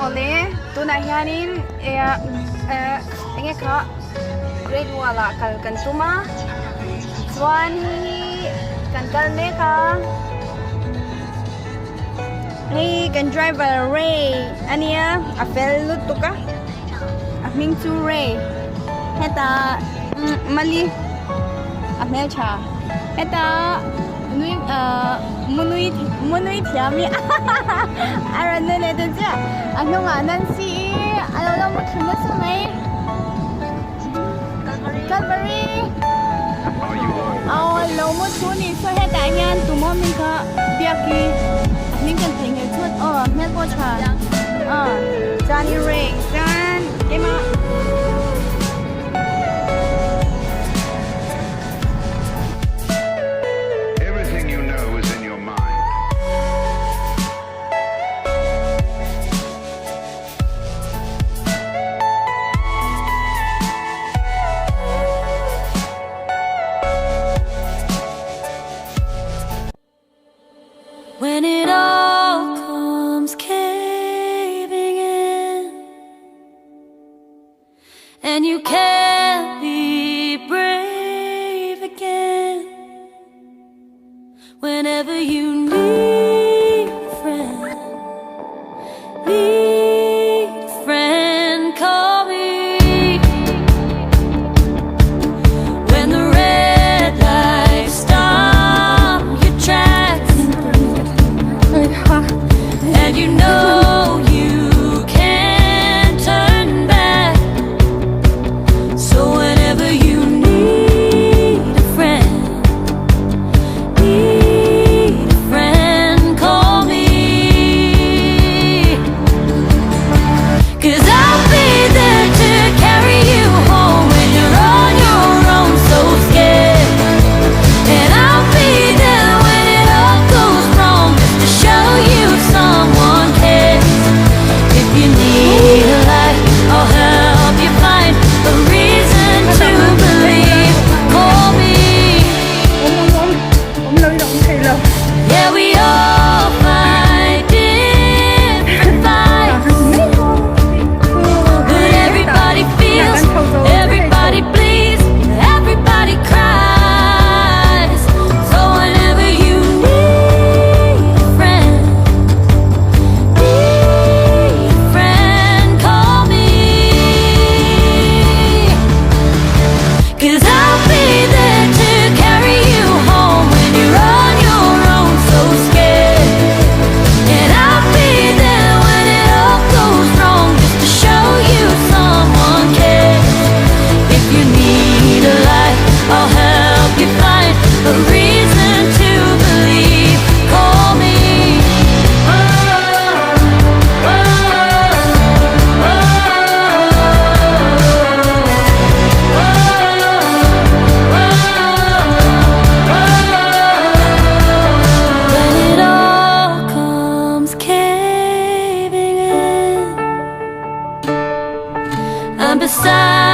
Oleh tu nak hianin engkau grade wala kal kan tuma swan kan kal neka ni kan driver Ray ania afel lutuka aming tu Ray heta mali amel cha heta nui munui tiami arane le de ja anong anan si alala mo thuna samay Calvary lo mo thuni so he ta yan tumo min ka biaki min kan thengel chut mel ko cha Johnny Ray dan kema Everything you know is in your mind. When it all comes caving in and you can't be brave again, whenever you need a friend, call me. When the red lights stop your tracks and you know you can't turn back, so whenever you need a friend, call me. 'Cause I'll be there to carry you home when you're on your own, so scared. And I'll be there when it all goes wrong, just to show you someone cares. If you need a light, I'll help you find a reason to believe. Call me. Yeah, we all fight different fights, but everybody feels, everybody bleeds, everybody cries. So whenever you need a friend, call me. 'Cause I'll be there to carry you home when you're on your own, so scared. And I'll be there when it all goes wrong, just to show you someone cares. If you need a light, I'll help you find a reason to believe. Call me. When it all comes caving in, I'm beside